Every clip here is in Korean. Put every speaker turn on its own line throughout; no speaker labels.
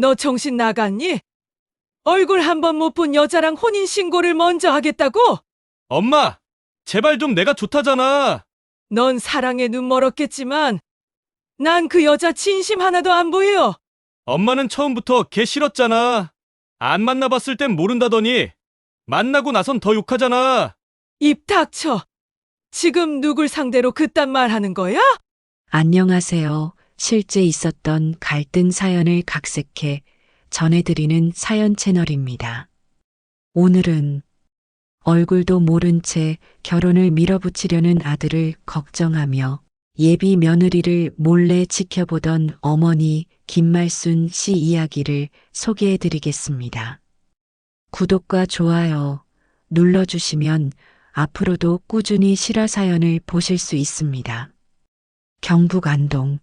너 정신 나갔니? 얼굴 한 번 못 본 여자랑 혼인신고를 먼저 하겠다고?
엄마! 제발 좀 내가 좋다잖아!
넌 사랑에 눈 멀었겠지만 난 그 여자 진심 하나도 안 보여.
엄마는 처음부터 걔 싫었잖아. 안 만나봤을 땐 모른다더니 만나고 나선 더 욕하잖아.
입 닥쳐. 지금 누굴 상대로 그딴 말 하는 거야?
안녕하세요. 실제 있었던 갈등 사연을 각색해 전해드리는 사연 채널입니다. 오늘은 얼굴도 모른 채 결혼을 밀어붙이려는 아들을 걱정하며 예비 며느리를 몰래 지켜보던 어머니 김말순 씨 이야기를 소개해드리겠습니다. 구독과 좋아요 눌러주시면 앞으로도 꾸준히 실화 사연을 보실 수 있습니다. 경북 안동.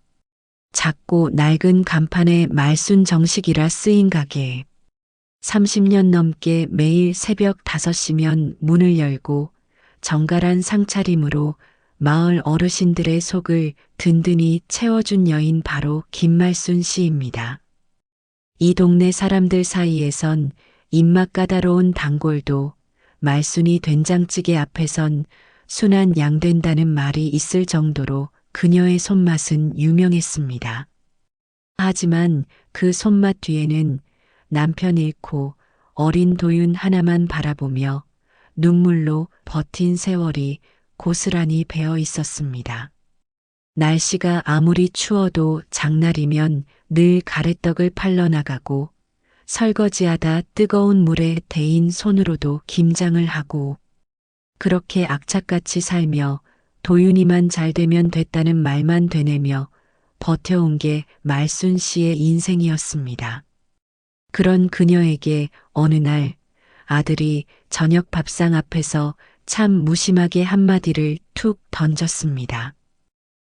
작고 낡은 간판에 말순 정식이라 쓰인 가게. 30년 넘게 매일 새벽 5시면 문을 열고 정갈한 상차림으로 마을 어르신들의 속을 든든히 채워준 여인 바로 김말순 씨입니다. 이 동네 사람들 사이에선 입맛 까다로운 단골도 말순이 된장찌개 앞에선 순한 양 된다는 말이 있을 정도로 그녀의 손맛은 유명했습니다. 하지만 그 손맛 뒤에는 남편 잃고 어린 도윤 하나만 바라보며 눈물로 버틴 세월이 고스란히 배어 있었습니다. 날씨가 아무리 추워도 장날이면 늘 가래떡을 팔러 나가고 설거지하다 뜨거운 물에 데인 손으로도 김장을 하고 그렇게 악착같이 살며 도윤이만 잘 되면 됐다는 말만 되뇌며 버텨온 게 말순 씨의 인생이었습니다. 그런 그녀에게 어느 날 아들이 저녁 밥상 앞에서 참 무심하게 한마디를 툭 던졌습니다.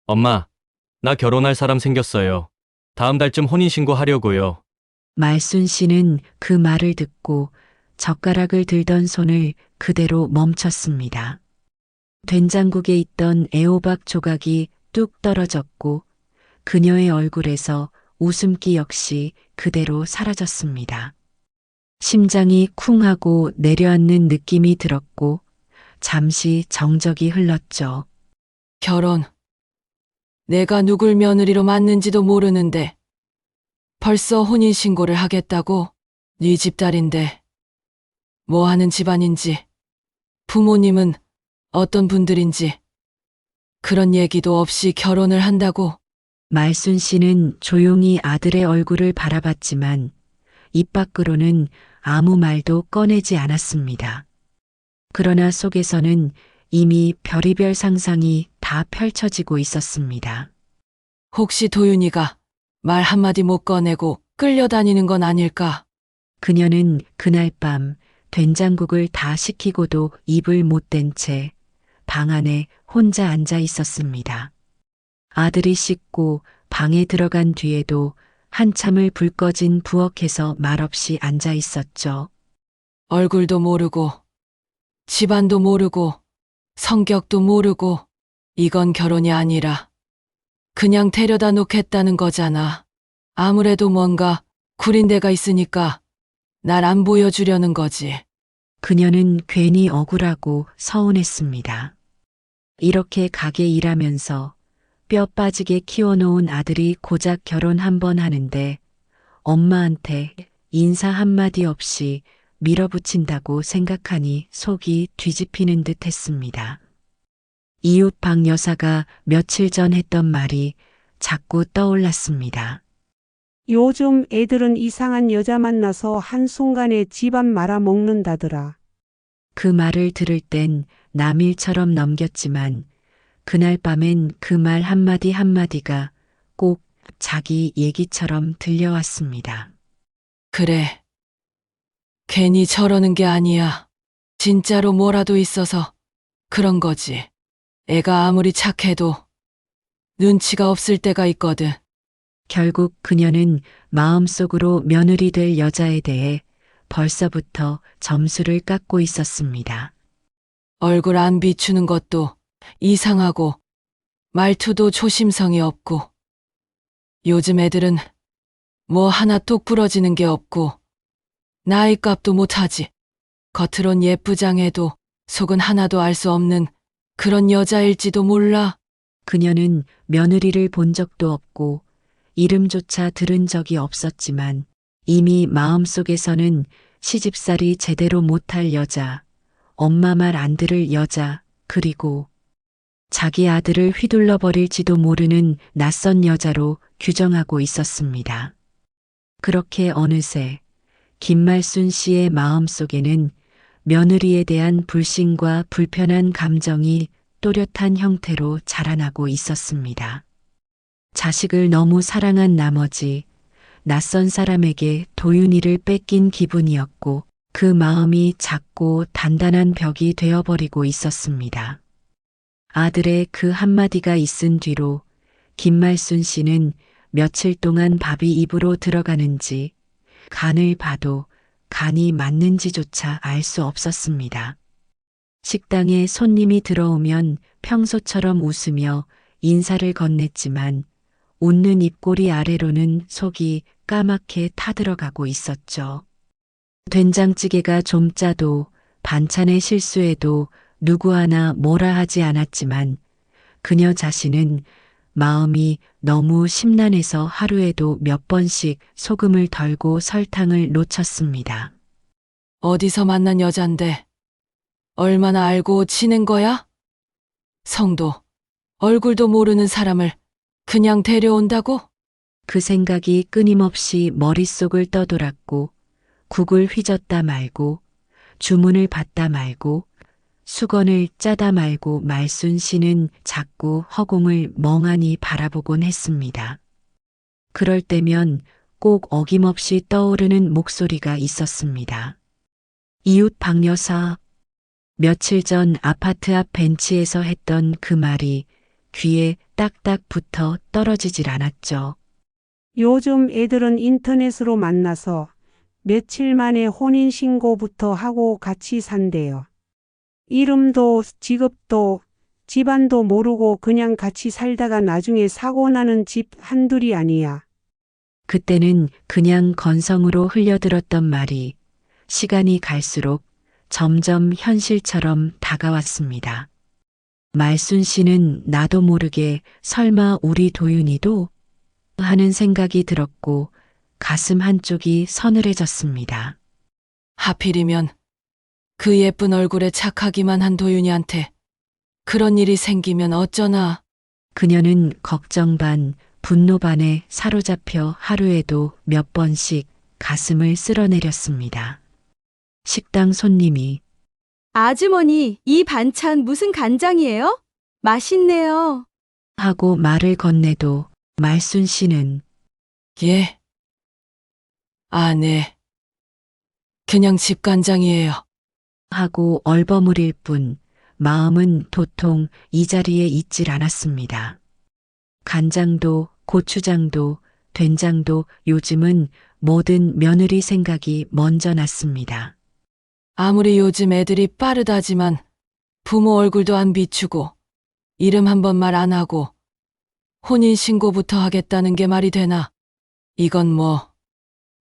엄마, 나 결혼할 사람 생겼어요. 다음 달쯤 혼인신고 하려고요.
말순 씨는 그 말을 듣고 젓가락을 들던 손을 그대로 멈췄습니다. 된장국에 있던 애호박 조각이 뚝 떨어졌고 그녀의 얼굴에서 웃음기 역시 그대로 사라졌습니다. 심장이 쿵하고 내려앉는 느낌이 들었고 잠시 정적이 흘렀죠.
결혼. 내가 누굴 며느리로 맞는지도 모르는데 벌써 혼인신고를 하겠다고? 네 집딸인데 뭐 하는 집안인지, 부모님은 어떤 분들인지 그런 얘기도 없이 결혼을 한다고?
말순 씨는 조용히 아들의 얼굴을 바라봤지만 입 밖으로는 아무 말도 꺼내지 않았습니다. 그러나 속에서는 이미 별의별 상상이 다 펼쳐지고 있었습니다.
혹시 도윤이가 말 한마디 못 꺼내고 끌려다니는 건 아닐까?
그녀는 그날 밤 된장국을 다 식히고도 입을 못 댄 채 방 안에 혼자 앉아 있었습니다. 아들이 씻고 방에 들어간 뒤에도 한참을 불 꺼진 부엌에서 말없이 앉아 있었죠.
얼굴도 모르고 집안도 모르고 성격도 모르고 이건 결혼이 아니라 그냥 데려다 놓겠다는 거잖아. 아무래도 뭔가 구린 데가 있으니까 날 안 보여주려는 거지.
그녀는 괜히 억울하고 서운했습니다. 이렇게 가게 일하면서 뼈 빠지게 키워놓은 아들이 고작 결혼 한 번 하는데 엄마한테 인사 한마디 없이 밀어붙인다고 생각하니 속이 뒤집히는 듯 했습니다. 이웃 박 여사가 며칠 전 했던 말이 자꾸 떠올랐습니다.
요즘 애들은 이상한 여자 만나서 한순간에 집안 말아먹는다더라.
그 말을 들을 땐 남일처럼 넘겼지만 그날 밤엔 그 말 한마디 한마디가 꼭 자기 얘기처럼 들려왔습니다.
그래. 괜히 저러는 게 아니야. 진짜로 뭐라도 있어서 그런 거지. 애가 아무리 착해도 눈치가 없을 때가 있거든.
결국 그녀는 마음속으로 며느리 될 여자에 대해 벌써부터 점수를 깎고 있었습니다.
얼굴 안 비추는 것도 이상하고 말투도 조심성이 없고 요즘 애들은 뭐 하나 똑 부러지는 게 없고 나이 값도 못하지. 겉으론 예쁘장해도 속은 하나도 알 수 없는 그런 여자일지도 몰라.
그녀는 며느리를 본 적도 없고 이름조차 들은 적이 없었지만 이미 마음속에서는 시집살이 제대로 못할 여자, 엄마 말 안 들을 여자, 그리고 자기 아들을 휘둘러 버릴지도 모르는 낯선 여자로 규정하고 있었습니다. 그렇게 어느새 김말순 씨의 마음속에는 며느리에 대한 불신과 불편한 감정이 또렷한 형태로 자라나고 있었습니다. 자식을 너무 사랑한 나머지 낯선 사람에게 도윤이를 뺏긴 기분이었고 그 마음이 작고 단단한 벽이 되어버리고 있었습니다. 아들의 그 한마디가 있은 뒤로 김말순 씨는 며칠 동안 밥이 입으로 들어가는지 간을 봐도 간이 맞는지조차 알 수 없었습니다. 식당에 손님이 들어오면 평소처럼 웃으며 인사를 건넸지만 웃는 입꼬리 아래로는 속이 까맣게 타들어가고 있었죠. 된장찌개가 좀 짜도 반찬의 실수에도 누구 하나 뭐라 하지 않았지만 그녀 자신은 마음이 너무 심란해서 하루에도 몇 번씩 소금을 덜고 설탕을 놓쳤습니다.
어디서 만난 여잔데 얼마나 알고 지낸 거야? 성도, 얼굴도 모르는 사람을 그냥 데려온다고?
그 생각이 끊임없이 머릿속을 떠돌았고 국을 휘젓다 말고 주문을 받다 말고 수건을 짜다 말고 말순 씨는 자꾸 허공을 멍하니 바라보곤 했습니다. 그럴 때면 꼭 어김없이 떠오르는 목소리가 있었습니다. 이웃 박 여사. 며칠 전 아파트 앞 벤치에서 했던 그 말이 귀에 딱딱 붙어 떨어지질 않았죠.
요즘 애들은 인터넷으로 만나서 며칠 만에 혼인신고부터 하고 같이 산대요. 이름도 직업도 집안도 모르고 그냥 같이 살다가 나중에 사고 나는 집 한둘이 아니야.
그때는 그냥 건성으로 흘려들었던 말이 시간이 갈수록 점점 현실처럼 다가왔습니다. 말순 씨는 나도 모르게 설마 우리 도윤이도 하는 생각이 들었고 가슴 한쪽이 서늘해졌습니다.
하필이면 그 예쁜 얼굴에 착하기만 한 도윤이한테 그런 일이 생기면 어쩌나.
그녀는 걱정 반, 분노 반에 사로잡혀 하루에도 몇 번씩 가슴을 쓸어내렸습니다. 식당 손님이
아주머니, 이 반찬 무슨 간장이에요? 맛있네요.
하고 말을 건네도 말순 씨는
예. 아, 네. 그냥 집간장이에요.
하고 얼버무릴 뿐 마음은 도통 이 자리에 있질 않았습니다. 간장도 고추장도 된장도 요즘은 모든 며느리 생각이 먼저 났습니다.
아무리 요즘 애들이 빠르다지만 부모 얼굴도 안 비추고 이름 한 번 말 안 하고 혼인신고부터 하겠다는 게 말이 되나? 이건 뭐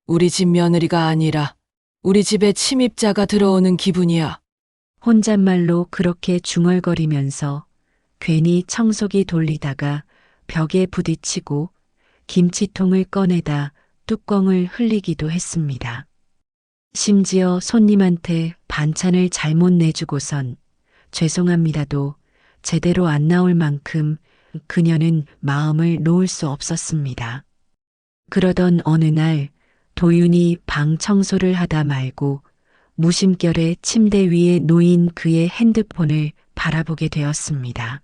우리 집 며느리가 아니라 우리 집에 침입자가 들어오는 기분이야.
혼잣말로 그렇게 중얼거리면서 괜히 청소기 돌리다가 벽에 부딪히고 김치통을 꺼내다 뚜껑을 흘리기도 했습니다. 심지어 손님한테 반찬을 잘못 내주고선 죄송합니다도 제대로 안 나올 만큼 그녀는 마음을 놓을 수 없었습니다. 그러던 어느 날 도윤이 방 청소를 하다 말고 무심결에 침대 위에 놓인 그의 핸드폰을 바라보게 되었습니다.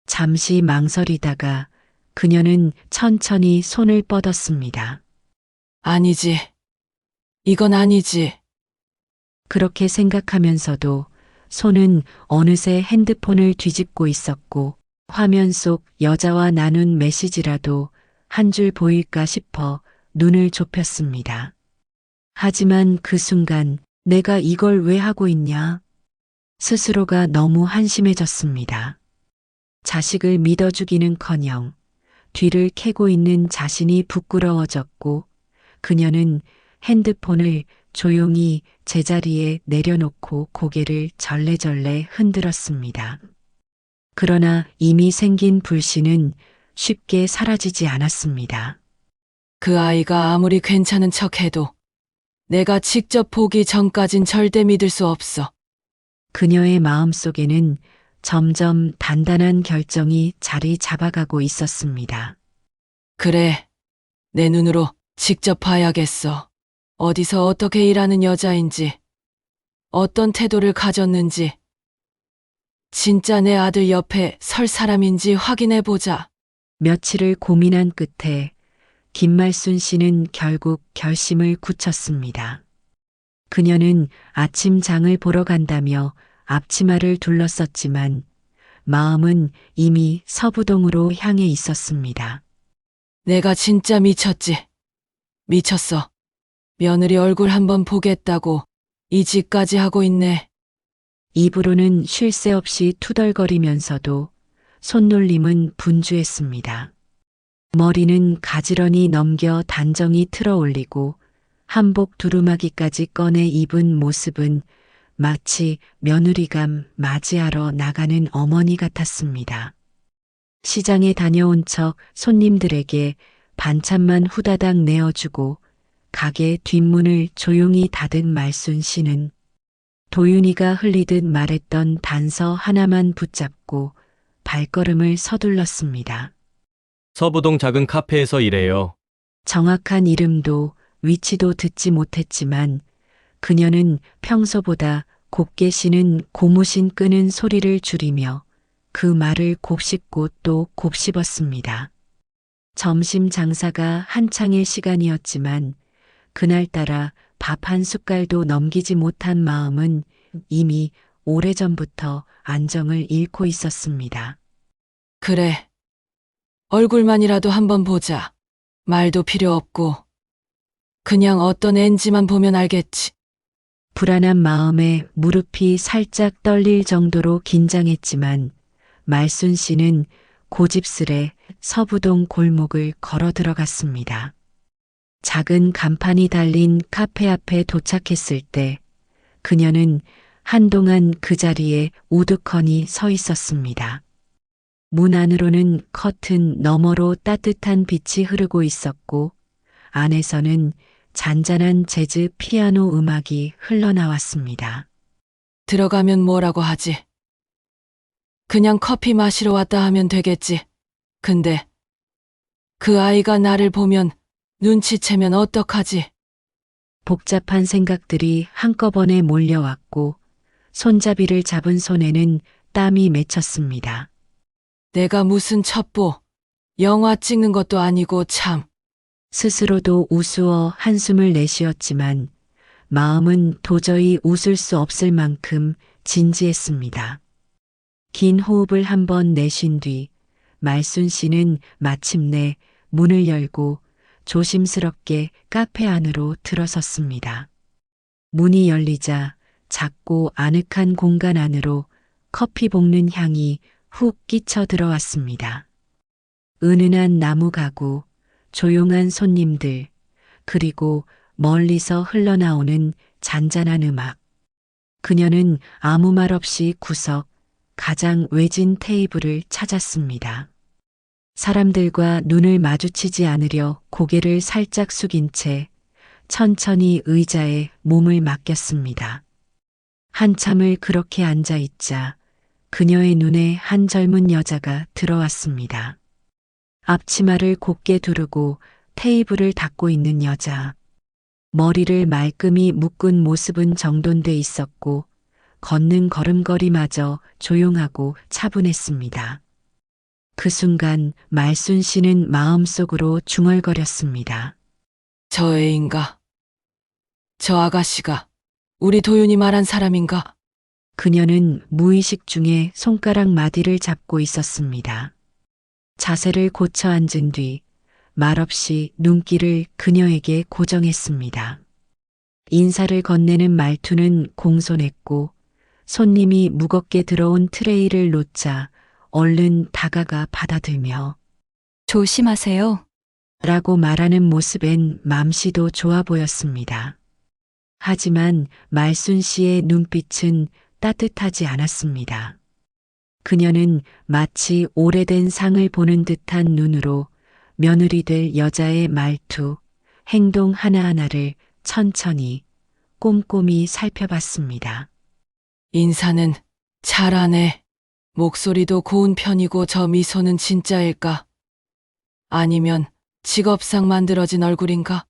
잠시 망설이다가 그녀는 천천히 손을 뻗었습니다.
아니지. 이건 아니지.
그렇게 생각하면서도 손은 어느새 핸드폰을 뒤집고 있었고 화면 속 여자와 나눈 메시지라도 한 줄 보일까 싶어 눈을 좁혔습니다. 하지만 그 순간 내가 이걸 왜 하고 있냐? 스스로가 너무 한심해졌습니다. 자식을 믿어주기는커녕 뒤를 캐고 있는 자신이 부끄러워졌고 그녀는 핸드폰을 조용히 제자리에 내려놓고 고개를 절레절레 흔들었습니다. 그러나 이미 생긴 불씨는 쉽게 사라지지 않았습니다.
그 아이가 아무리 괜찮은 척해도 내가 직접 보기 전까진 절대 믿을 수 없어.
그녀의 마음속에는 점점 단단한 결정이 자리 잡아가고 있었습니다.
그래, 내 눈으로 직접 봐야겠어. 어디서 어떻게 일하는 여자인지, 어떤 태도를 가졌는지, 진짜 내 아들 옆에 설 사람인지 확인해보자.
며칠을 고민한 끝에 김말순 씨는 결국 결심을 굳혔습니다. 그녀는 아침 장을 보러 간다며 앞치마를 둘렀었지만 마음은 이미 서부동으로 향해 있었습니다.
내가 진짜 미쳤지. 미쳤어. 며느리 얼굴 한번 보겠다고 이 짓까지 하고 있네.
입으로는 쉴 새 없이 투덜거리면서도 손놀림은 분주했습니다. 머리는 가지런히 넘겨 단정히 틀어 올리고 한복 두루마기까지 꺼내 입은 모습은 마치 며느리감 맞이하러 나가는 어머니 같았습니다. 시장에 다녀온 척 손님들에게 반찬만 후다닥 내어주고 가게 뒷문을 조용히 닫은 말순 씨는 도윤이가 흘리듯 말했던 단서 하나만 붙잡고 발걸음을 서둘렀습니다.
서부동 작은 카페에서 일해요.
정확한 이름도 위치도 듣지 못했지만 그녀는 평소보다 곱게 쉬는 고무신 끄는 소리를 줄이며 그 말을 곱씹고 또 곱씹었습니다. 점심 장사가 한창의 시간이었지만 그날따라 밥 한 숟갈도 넘기지 못한 마음은 이미 오래전부터 안정을 잃고 있었습니다.
그래. 얼굴만이라도 한번 보자. 말도 필요 없고. 그냥 어떤 앤지만 보면 알겠지.
불안한 마음에 무릎이 살짝 떨릴 정도로 긴장했지만 말순 씨는 고집스레 서부동 골목을 걸어 들어갔습니다. 작은 간판이 달린 카페 앞에 도착했을 때 그녀는 한동안 그 자리에 우두커니 서 있었습니다. 문 안으로는 커튼 너머로 따뜻한 빛이 흐르고 있었고 안에서는 잔잔한 재즈 피아노 음악이 흘러나왔습니다.
들어가면 뭐라고 하지? 그냥 커피 마시러 왔다 하면 되겠지. 근데 그 아이가 나를 보면 눈치채면 어떡하지?
복잡한 생각들이 한꺼번에 몰려왔고 손잡이를 잡은 손에는 땀이 맺혔습니다.
내가 무슨 첩보, 영화 찍는 것도 아니고 참.
스스로도 우스워 한숨을 내쉬었지만 마음은 도저히 웃을 수 없을 만큼 진지했습니다. 긴 호흡을 한번 내쉰 뒤 말순 씨는 마침내 문을 열고 조심스럽게 카페 안으로 들어섰습니다. 문이 열리자 작고 아늑한 공간 안으로 커피 볶는 향이 훅 끼쳐 들어왔습니다. 은은한 나무 가구, 조용한 손님들, 그리고 멀리서 흘러나오는 잔잔한 음악. 그녀는 아무 말 없이 구석, 가장 외진 테이블을 찾았습니다. 사람들과 눈을 마주치지 않으려 고개를 살짝 숙인 채 천천히 의자에 몸을 맡겼습니다. 한참을 그렇게 앉아 있자 그녀의 눈에 한 젊은 여자가 들어왔습니다. 앞치마를 곧게 두르고 테이블을 닦고 있는 여자. 머리를 말끔히 묶은 모습은 정돈돼 있었고 걷는 걸음걸이마저 조용하고 차분했습니다. 그 순간 말순 씨는 마음속으로 중얼거렸습니다.
저 애인가? 저 아가씨가 우리 도윤이 말한 사람인가?
그녀는 무의식 중에 손가락 마디를 잡고 있었습니다. 자세를 고쳐 앉은 뒤 말없이 눈길을 그녀에게 고정했습니다. 인사를 건네는 말투는 공손했고 손님이 무겁게 들어온 트레이를 놓자 얼른 다가가 받아들며
조심하세요.
라고 말하는 모습엔 맘씨도 좋아 보였습니다. 하지만 말순 씨의 눈빛은 따뜻하지 않았습니다. 그녀는 마치 오래된 상을 보는 듯한 눈으로 며느리 될 여자의 말투, 행동 하나하나를 천천히 꼼꼼히 살펴봤습니다.
인사는 잘하네. 목소리도 고운 편이고 저 미소는 진짜일까? 아니면 직업상 만들어진 얼굴인가?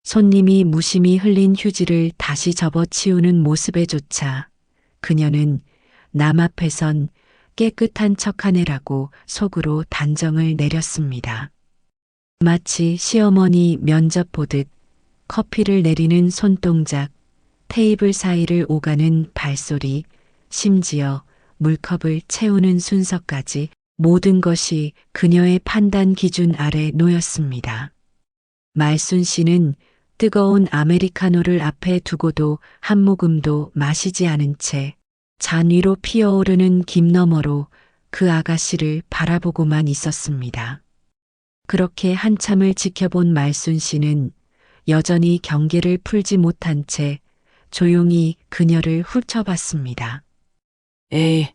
손님이 무심히 흘린 휴지를 다시 접어치우는 모습에조차 그녀는 남 앞에선 깨끗한 척하네라고 속으로 단정을 내렸습니다. 마치 시어머니 면접 보듯 커피를 내리는 손동작, 테이블 사이를 오가는 발소리, 심지어 물컵을 채우는 순서까지 모든 것이 그녀의 판단 기준 아래 놓였습니다. 말순 씨는 뜨거운 아메리카노를 앞에 두고도 한 모금도 마시지 않은 채 잔 위로 피어오르는 김 너머로 그 아가씨를 바라보고만 있었습니다. 그렇게 한참을 지켜본 말순 씨는 여전히 경계를 풀지 못한 채 조용히 그녀를 훑어봤습니다.
에이,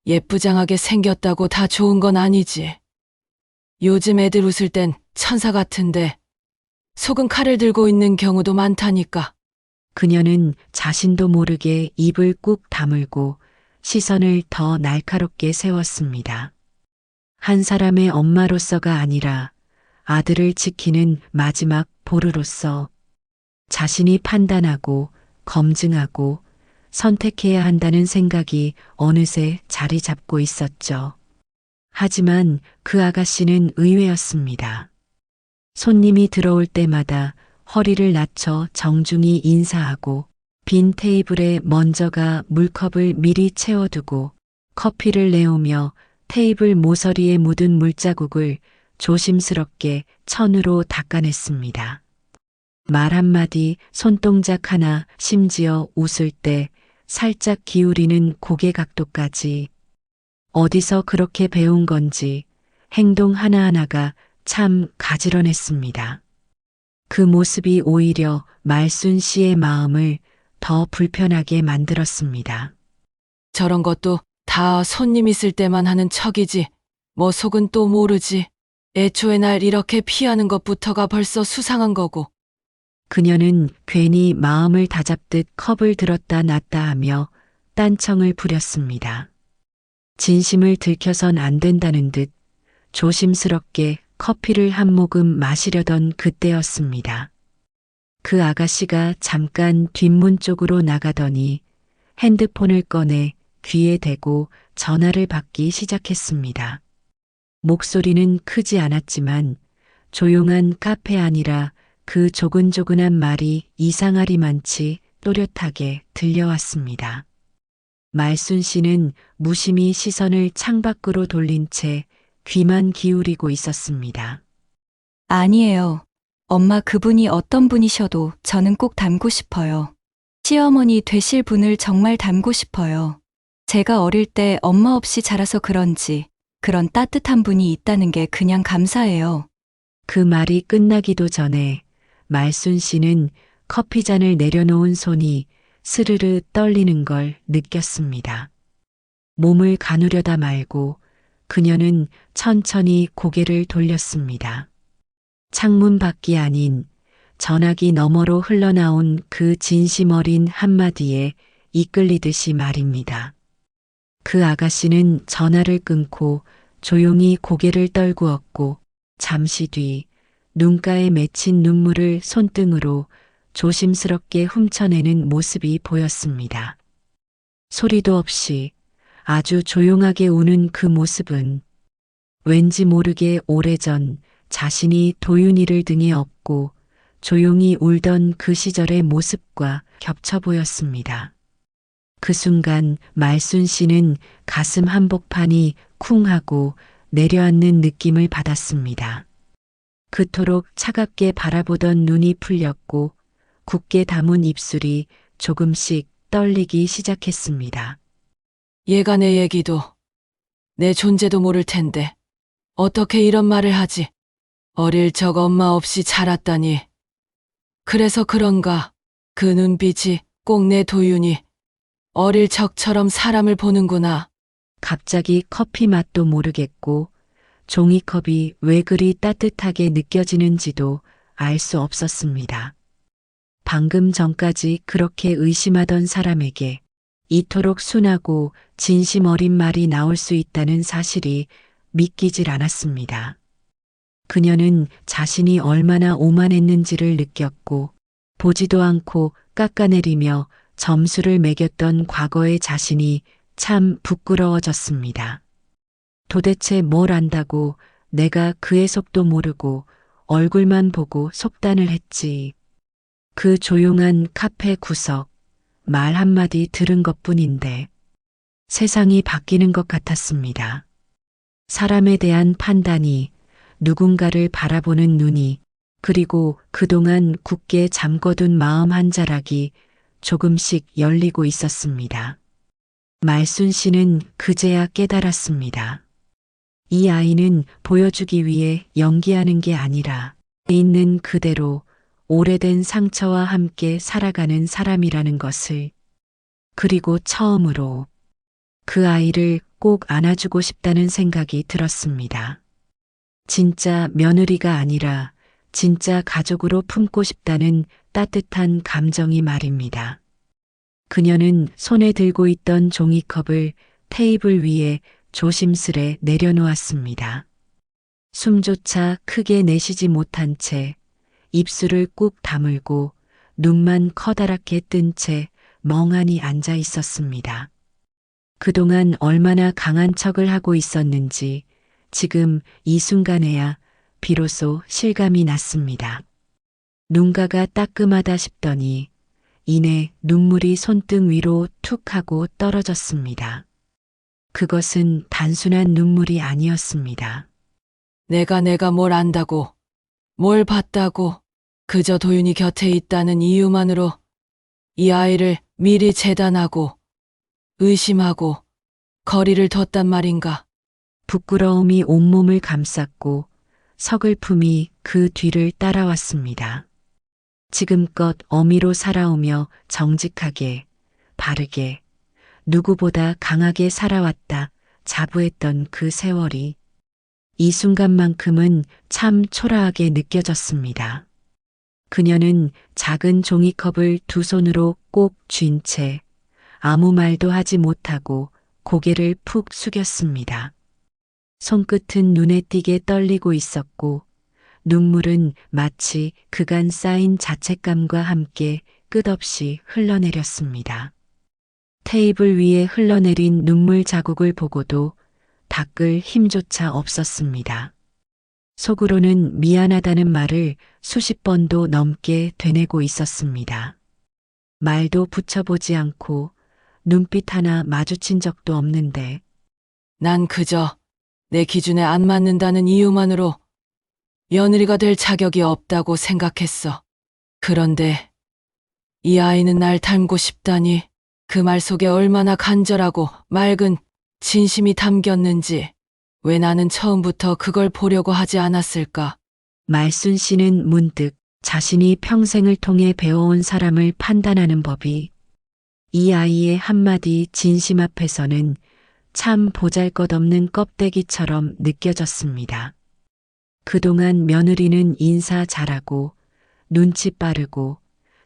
예쁘장하게 생겼다고 다 좋은 건 아니지. 요즘 애들 웃을 땐 천사 같은데 속은 칼을 들고 있는 경우도 많다니까.
그녀는 자신도 모르게 입을 꾹 다물고 시선을 더 날카롭게 세웠습니다. 한 사람의 엄마로서가 아니라 아들을 지키는 마지막 보루로서 자신이 판단하고 검증하고 선택해야 한다는 생각이 어느새 자리 잡고 있었죠. 하지만 그 아가씨는 의외였습니다. 손님이 들어올 때마다 허리를 낮춰 정중히 인사하고 빈 테이블에 먼저가 물컵을 미리 채워두고 커피를 내오며 테이블 모서리에 묻은 물자국을 조심스럽게 천으로 닦아냈습니다. 말 한마디, 손동작 하나, 심지어 웃을 때 살짝 기울이는 고개 각도까지 어디서 그렇게 배운 건지 행동 하나하나가 참 가지런했습니다. 그 모습이 오히려 말순 씨의 마음을 더 불편하게 만들었습니다.
저런 것도 다 손님 있을 때만 하는 척이지. 뭐 속은 또 모르지. 애초에 날 이렇게 피하는 것부터가 벌써 수상한 거고.
그녀는 괜히 마음을 다잡듯 컵을 들었다 놨다 하며 딴청을 부렸습니다. 진심을 들켜선 안 된다는 듯 조심스럽게 커피를 한 모금 마시려던 그때였습니다. 그 아가씨가 잠깐 뒷문 쪽으로 나가더니 핸드폰을 꺼내 귀에 대고 전화를 받기 시작했습니다. 목소리는 크지 않았지만 조용한 카페 아니라 그 조근조근한 말이 이상하리만치 또렷하게 들려왔습니다. 말순 씨는 무심히 시선을 창밖으로 돌린 채 귀만 기울이고 있었습니다.
아니에요. 엄마 그분이 어떤 분이셔도 저는 꼭 닮고 싶어요. 시어머니 되실 분을 정말 닮고 싶어요. 제가 어릴 때 엄마 없이 자라서 그런지 그런 따뜻한 분이 있다는 게 그냥 감사해요.
그 말이 끝나기도 전에 말순 씨는 커피잔을 내려놓은 손이 스르르 떨리는 걸 느꼈습니다. 몸을 가누려다 말고 그녀는 천천히 고개를 돌렸습니다. 창문 밖이 아닌 전화기 너머로 흘러나온 그 진심 어린 한마디에 이끌리듯이 말입니다. 그 아가씨는 전화를 끊고 조용히 고개를 떨구었고 잠시 뒤 눈가에 맺힌 눈물을 손등으로 조심스럽게 훔쳐내는 모습이 보였습니다. 소리도 없이 아주 조용하게 우는 그 모습은 왠지 모르게 오래전 자신이 도윤이를 등에 업고 조용히 울던 그 시절의 모습과 겹쳐 보였습니다. 그 순간 말순 씨는 가슴 한복판이 쿵 하고 내려앉는 느낌을 받았습니다. 그토록 차갑게 바라보던 눈이 풀렸고 굳게 담은 입술이 조금씩 떨리기 시작했습니다.
얘가 내 얘기도 내 존재도 모를 텐데 어떻게 이런 말을 하지? 어릴 적 엄마 없이 자랐다니. 그래서 그런가. 그 눈빛이 꼭 내 도윤이 어릴 적처럼 사람을 보는구나.
갑자기 커피 맛도 모르겠고 종이컵이 왜 그리 따뜻하게 느껴지는지도 알 수 없었습니다. 방금 전까지 그렇게 의심하던 사람에게 이토록 순하고 진심 어린 말이 나올 수 있다는 사실이 믿기질 않았습니다. 그녀는 자신이 얼마나 오만했는지를 느꼈고 보지도 않고 깎아내리며 점수를 매겼던 과거의 자신이 참 부끄러워졌습니다. 도대체 뭘 안다고 내가 그의 속도 모르고 얼굴만 보고 속단을 했지. 그 조용한 카페 구석, 말 한마디 들은 것뿐인데 세상이 바뀌는 것 같았습니다. 사람에 대한 판단이, 누군가를 바라보는 눈이, 그리고 그동안 굳게 잠궈둔 마음 한 자락이 조금씩 열리고 있었습니다. 말순 씨는 그제야 깨달았습니다. 이 아이는 보여주기 위해 연기하는 게 아니라 있는 그대로 오래된 상처와 함께 살아가는 사람이라는 것을, 그리고 처음으로 그 아이를 꼭 안아주고 싶다는 생각이 들었습니다. 진짜 며느리가 아니라 진짜 가족으로 품고 싶다는 따뜻한 감정이 말입니다. 그녀는 손에 들고 있던 종이컵을 테이블 위에 조심스레 내려놓았습니다. 숨조차 크게 내쉬지 못한 채 입술을 꾹 다물고 눈만 커다랗게 뜬 채 멍하니 앉아 있었습니다. 그동안 얼마나 강한 척을 하고 있었는지 지금 이 순간에야 비로소 실감이 났습니다. 눈가가 따끔하다 싶더니 이내 눈물이 손등 위로 툭 하고 떨어졌습니다. 그것은 단순한 눈물이 아니었습니다.
내가 뭘 안다고, 뭘 봤다고, 그저 도윤이 곁에 있다는 이유만으로 이 아이를 미리 재단하고 의심하고 거리를 뒀단 말인가.
부끄러움이 온몸을 감쌌고 서글픔이 그 뒤를 따라왔습니다. 지금껏 어미로 살아오며 정직하게, 바르게, 누구보다 강하게 살아왔다 자부했던 그 세월이 이 순간만큼은 참 초라하게 느껴졌습니다. 그녀는 작은 종이컵을 두 손으로 꼭 쥔 채 아무 말도 하지 못하고 고개를 푹 숙였습니다. 손끝은 눈에 띄게 떨리고 있었고 눈물은 마치 그간 쌓인 자책감과 함께 끝없이 흘러내렸습니다. 테이블 위에 흘러내린 눈물 자국을 보고도 닦을 힘조차 없었습니다. 속으로는 미안하다는 말을 수십 번도 넘게 되뇌고 있었습니다. 말도 붙여보지 않고 눈빛 하나 마주친 적도 없는데
난 그저 내 기준에 안 맞는다는 이유만으로 며느리가 될 자격이 없다고 생각했어. 그런데 이 아이는 날 닮고 싶다니, 그 말 속에 얼마나 간절하고 맑은 진심이 담겼는지 왜 나는 처음부터 그걸 보려고 하지 않았을까?
말순 씨는 문득 자신이 평생을 통해 배워온 사람을 판단하는 법이 이 아이의 한마디 진심 앞에서는 참 보잘것없는 껍데기처럼 느껴졌습니다. 그동안 며느리는 인사 잘하고 눈치 빠르고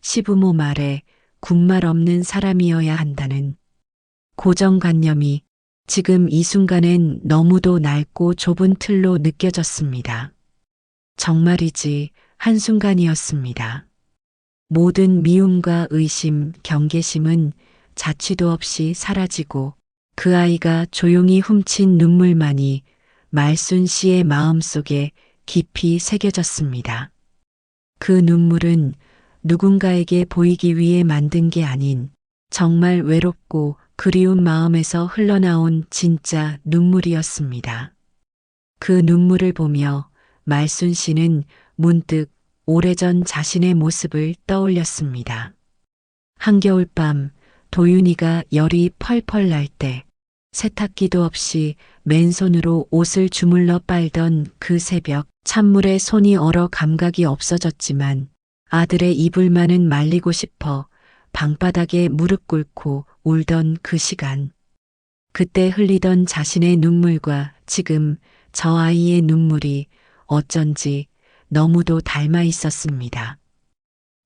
시부모 말에 군말 없는 사람이어야 한다는 고정관념이 지금 이 순간엔 너무도 낡고 좁은 틀로 느껴졌습니다. 정말이지 한순간이었습니다. 모든 미움과 의심, 경계심은 자취도 없이 사라지고 그 아이가 조용히 훔친 눈물만이 말순 씨의 마음속에 깊이 새겨졌습니다. 그 눈물은 누군가에게 보이기 위해 만든 게 아닌 정말 외롭고 그리운 마음에서 흘러나온 진짜 눈물이었습니다. 그 눈물을 보며 말순 씨는 문득 오래전 자신의 모습을 떠올렸습니다. 한겨울밤 도윤이가 열이 펄펄 날 때 세탁기도 없이 맨손으로 옷을 주물러 빨던 그 새벽 찬물에 손이 얼어 감각이 없어졌지만 아들의 이불만은 말리고 싶어 방바닥에 무릎 꿇고 울던 그 시간. 그때 흘리던 자신의 눈물과 지금 저 아이의 눈물이 어쩐지 너무도 닮아 있었습니다.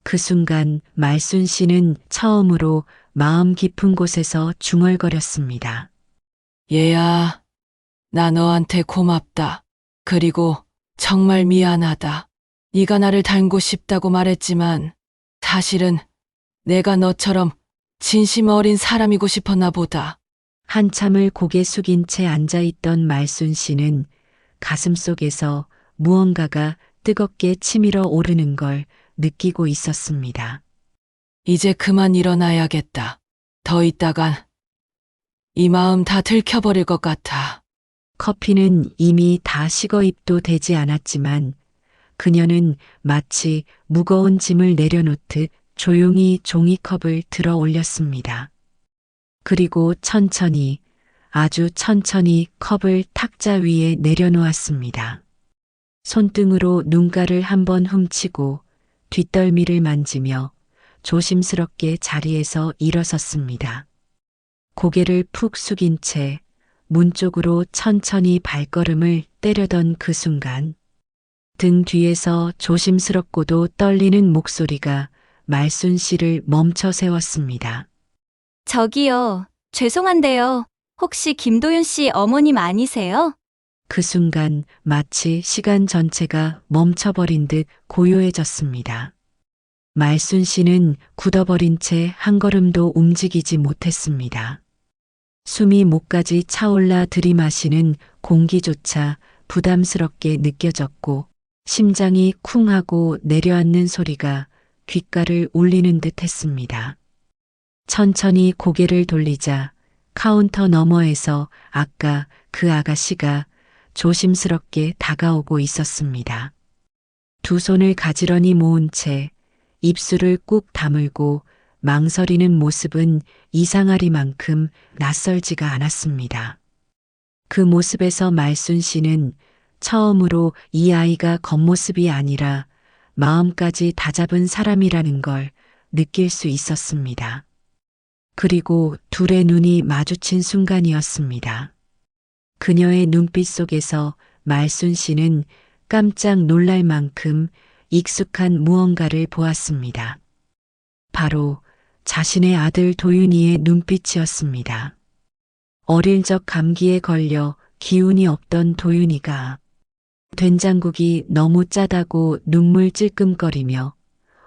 그 순간 말순 씨는 처음으로 마음 깊은 곳에서 중얼거렸습니다.
얘야, 나 너한테 고맙다. 그리고 정말 미안하다. 네가 나를 닮고 싶다고 말했지만 사실은 내가 너처럼 진심 어린 사람이고 싶었나 보다.
한참을 고개 숙인 채 앉아있던 말순 씨는 가슴 속에서 무언가가 뜨겁게 치밀어 오르는 걸 느끼고 있었습니다.
이제 그만 일어나야겠다. 더 있다간 이 마음 다 들켜버릴 것 같아.
커피는 이미 다 식어 입도 되지 않았지만 그녀는 마치 무거운 짐을 내려놓듯 조용히 종이컵을 들어 올렸습니다. 그리고 천천히, 아주 천천히 컵을 탁자 위에 내려놓았습니다. 손등으로 눈가를 한번 훔치고 뒷덜미를 만지며 조심스럽게 자리에서 일어섰습니다. 고개를 푹 숙인 채 문 쪽으로 천천히 발걸음을 때려던 그 순간 등 뒤에서 조심스럽고도 떨리는 목소리가 말순 씨를 멈춰 세웠습니다.
저기요, 죄송한데요. 혹시 김도윤 씨 어머님 아니세요?
그 순간 마치 시간 전체가 멈춰버린 듯 고요해졌습니다. 말순 씨는 굳어버린 채 한 걸음도 움직이지 못했습니다. 숨이 목까지 차올라 들이마시는 공기조차 부담스럽게 느껴졌고 심장이 쿵 하고 내려앉는 소리가 귓가를 울리는 듯 했습니다. 천천히 고개를 돌리자 카운터 너머에서 아까 그 아가씨가 조심스럽게 다가오고 있었습니다. 두 손을 가지런히 모은 채 입술을 꾹 다물고 망설이는 모습은 이상하리만큼 낯설지가 않았습니다. 그 모습에서 말순 씨는 처음으로 이 아이가 겉모습이 아니라 마음까지 다잡은 사람이라는 걸 느낄 수 있었습니다. 그리고 둘의 눈이 마주친 순간이었습니다. 그녀의 눈빛 속에서 말순 씨는 깜짝 놀랄 만큼 익숙한 무언가를 보았습니다. 바로 자신의 아들 도윤이의 눈빛이었습니다. 어릴 적 감기에 걸려 기운이 없던 도윤이가 된장국이 너무 짜다고 눈물 찔끔거리며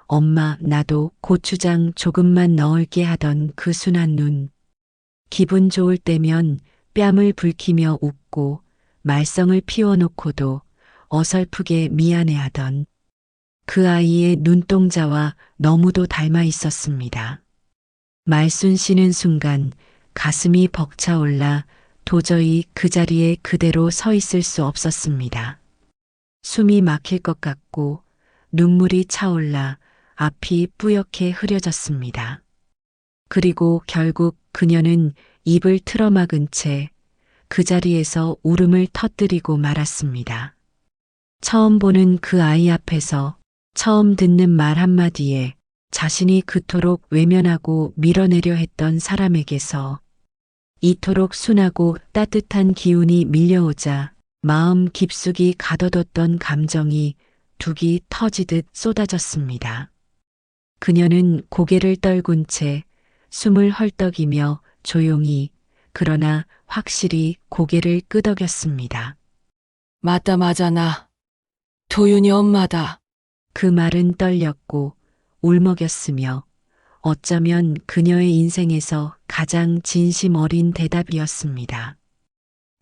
엄마 나도 고추장 조금만 넣을게 하던 그 순한 눈. 기분 좋을 때면 뺨을 붉히며 웃고 말썽을 피워놓고도 어설프게 미안해하던 그 아이의 눈동자와 너무도 닮아 있었습니다. 말순 씨는 순간 가슴이 벅차올라 도저히 그 자리에 그대로 서 있을 수 없었습니다. 숨이 막힐 것 같고 눈물이 차올라 앞이 뿌옇게 흐려졌습니다. 그리고 결국 그녀는 입을 틀어막은 채 그 자리에서 울음을 터뜨리고 말았습니다. 처음 보는 그 아이 앞에서 처음 듣는 말 한마디에 자신이 그토록 외면하고 밀어내려 했던 사람에게서 이토록 순하고 따뜻한 기운이 밀려오자 마음 깊숙이 가둬뒀던 감정이 둑이 터지듯 쏟아졌습니다. 그녀는 고개를 떨군 채 숨을 헐떡이며 조용히 그러나 확실히 고개를 끄덕였습니다.
맞다 맞아 도윤이 엄마다.
그 말은 떨렸고 울먹였으며 어쩌면 그녀의 인생에서 가장 진심 어린 대답이었습니다.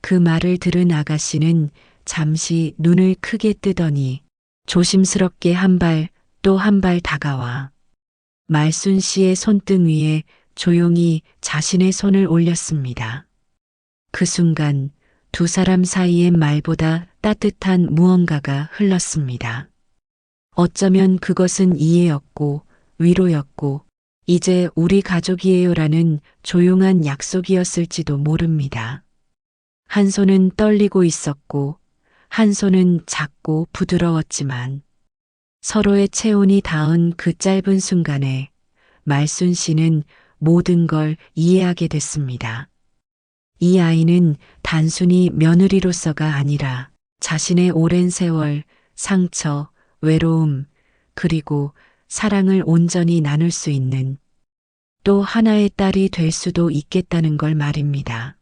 그 말을 들은 아가씨는 잠시 눈을 크게 뜨더니 조심스럽게 한 발 또 한 발 다가와 말순 씨의 손등 위에 조용히 자신의 손을 올렸습니다. 그 순간 두 사람 사이의 말보다 따뜻한 무언가가 흘렀습니다. 어쩌면 그것은 이해였고 위로였고 이제 우리 가족이에요라는 조용한 약속이었을지도 모릅니다. 한 손은 떨리고 있었고 한 손은 작고 부드러웠지만 서로의 체온이 닿은 그 짧은 순간에 말순 씨는 모든 걸 이해하게 됐습니다. 이 아이는 단순히 며느리로서가 아니라 자신의 오랜 세월, 상처, 외로움, 그리고 사랑을 온전히 나눌 수 있는 또 하나의 딸이 될 수도 있겠다는 걸 말입니다.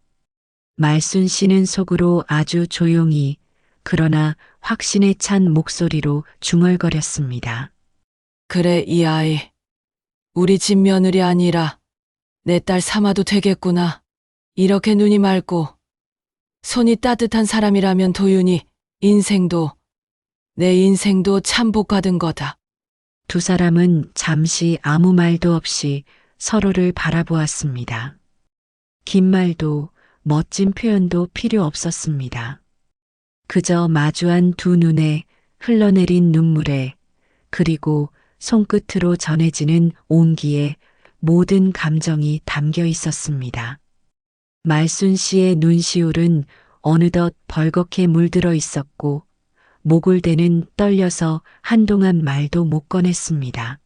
말순 씨는 속으로 아주 조용히 그러나 확신에 찬 목소리로 중얼거렸습니다.
그래, 이 아이. 우리 집 며느리 아니라 내 딸 삼아도 되겠구나. 이렇게 눈이 맑고 손이 따뜻한 사람이라면 도윤이 인생도 내 인생도 참 복받은 거다.
두 사람은 잠시 아무 말도 없이 서로를 바라보았습니다. 긴 말도 멋진 표현도 필요 없었습니다. 그저 마주한 두 눈에 흘러내린 눈물에 그리고 손끝으로 전해지는 온기에 모든 감정이 담겨 있었습니다. 말순 씨의 눈시울은 어느덧 벌겋게 물들어 있었고 목울대는 떨려서 한동안 말도 못 꺼냈습니다.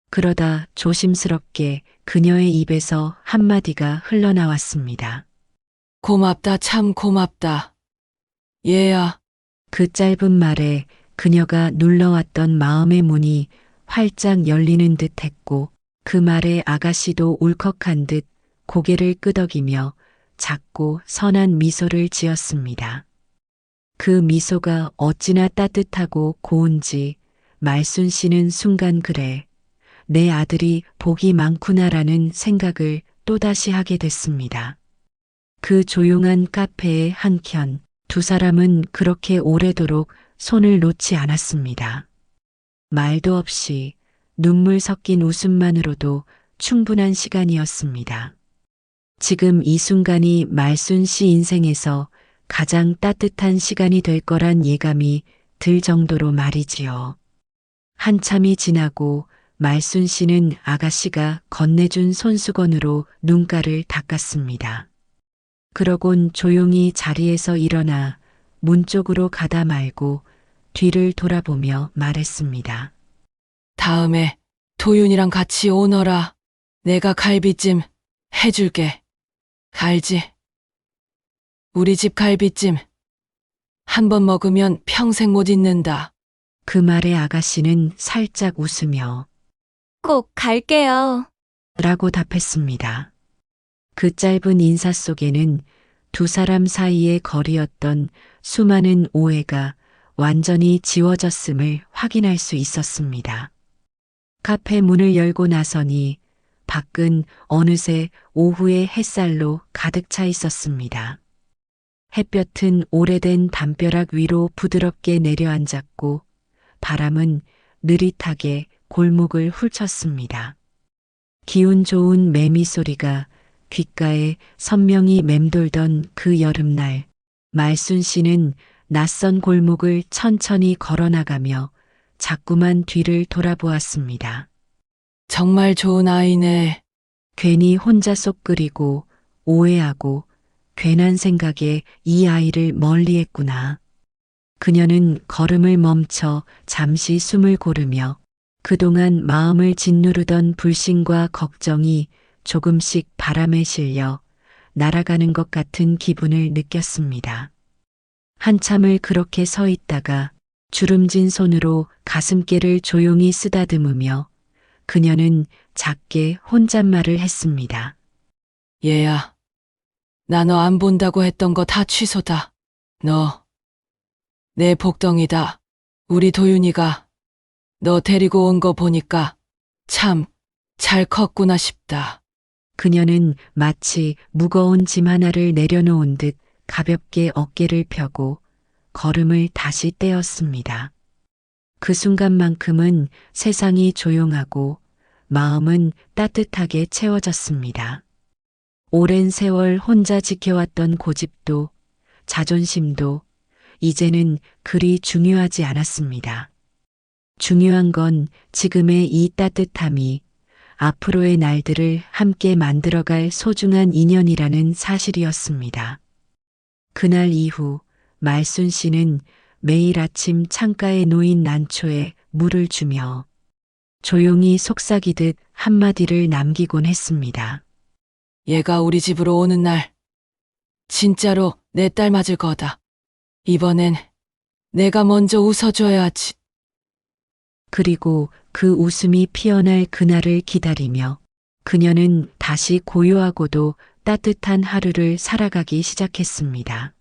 그러다 조심스럽게 그녀의 입에서 한마디가 흘러나왔습니다.
고맙다, 참 고맙다. 얘야.
그 짧은 말에 그녀가 눌러왔던 마음의 문이 활짝 열리는 듯 했고 그 말에 아가씨도 울컥한 듯 고개를 끄덕이며 작고 선한 미소를 지었습니다. 그 미소가 어찌나 따뜻하고 고운지 말순 씨는 순간 그래, 내 아들이 복이 많구나라는 생각을 또다시 하게 됐습니다. 그 조용한 카페의 한켠 두 사람은 그렇게 오래도록 손을 놓지 않았습니다. 말도 없이 눈물 섞인 웃음만으로도 충분한 시간이었습니다. 지금 이 순간이 말순 씨 인생에서 가장 따뜻한 시간이 될 거란 예감이 들 정도로 말이지요. 한참이 지나고 말순 씨는 아가씨가 건네준 손수건으로 눈가를 닦았습니다. 그러곤 조용히 자리에서 일어나 문 쪽으로 가다 말고 뒤를 돌아보며 말했습니다.
다음에 도윤이랑 같이 오너라. 내가 갈비찜 해줄게. 알지? 우리 집 갈비찜. 한 번 먹으면 평생 못 잊는다.
그 말에 아가씨는 살짝 웃으며
꼭 갈게요.
라고 답했습니다. 그 짧은 인사 속에는 두 사람 사이의 거리였던 수많은 오해가 완전히 지워졌음을 확인할 수 있었습니다. 카페 문을 열고 나서니 밖은 어느새 오후의 햇살로 가득 차 있었습니다. 햇볕은 오래된 담벼락 위로 부드럽게 내려앉았고 바람은 느릿하게 골목을 훑쳤습니다. 기운 좋은 매미 소리가 귓가에 선명히 맴돌던 그 여름날, 말순 씨는 낯선 골목을 천천히 걸어나가며 자꾸만 뒤를 돌아보았습니다.
정말 좋은 아이네.
괜히 혼자 쏙 끓이고 오해하고 괜한 생각에 이 아이를 멀리했구나. 그녀는 걸음을 멈춰 잠시 숨을 고르며 그동안 마음을 짓누르던 불신과 걱정이 조금씩 바람에 실려 날아가는 것 같은 기분을 느꼈습니다. 한참을 그렇게 서 있다가 주름진 손으로 가슴께를 조용히 쓰다듬으며 그녀는 작게 혼잣말을 했습니다.
얘야. 나 너 안 본다고 했던 거 다 취소다. 너. 내 복덩이다. 우리 도윤이가 너 데리고 온 거 보니까 참 잘 컸구나 싶다.
그녀는 마치 무거운 짐 하나를 내려놓은 듯 가볍게 어깨를 펴고 걸음을 다시 떼었습니다. 그 순간만큼은 세상이 조용하고 마음은 따뜻하게 채워졌습니다. 오랜 세월 혼자 지켜왔던 고집도 자존심도 이제는 그리 중요하지 않았습니다. 중요한 건 지금의 이 따뜻함이 앞으로의 날들을 함께 만들어갈 소중한 인연이라는 사실이었습니다. 그날 이후 말순 씨는 매일 아침 창가에 놓인 난초에 물을 주며 조용히 속삭이듯 한마디를 남기곤 했습니다.
얘가 우리 집으로 오는 날 진짜로 내 딸 맞을 거다. 이번엔 내가 먼저 웃어줘야지.
그리고 그 웃음이 피어날 그날을 기다리며 그녀는 다시 고요하고도 따뜻한 하루를 살아가기 시작했습니다.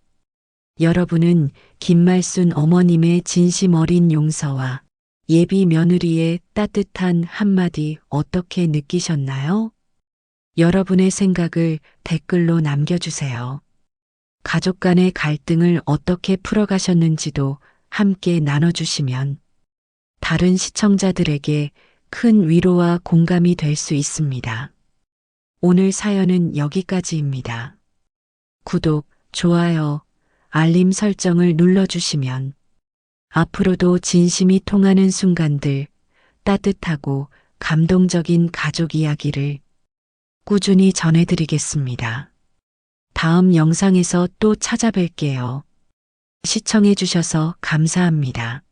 여러분은 김말순 어머님의 진심 어린 용서와 예비 며느리의 따뜻한 한마디 어떻게 느끼셨나요? 여러분의 생각을 댓글로 남겨주세요. 가족 간의 갈등을 어떻게 풀어가셨는지도 함께 나눠주시면 다른 시청자들에게 큰 위로와 공감이 될 수 있습니다. 오늘 사연은 여기까지입니다. 구독, 좋아요, 알림 설정을 눌러주시면 앞으로도 진심이 통하는 순간들, 따뜻하고 감동적인 가족 이야기를 꾸준히 전해드리겠습니다. 다음 영상에서 또 찾아뵐게요. 시청해주셔서 감사합니다.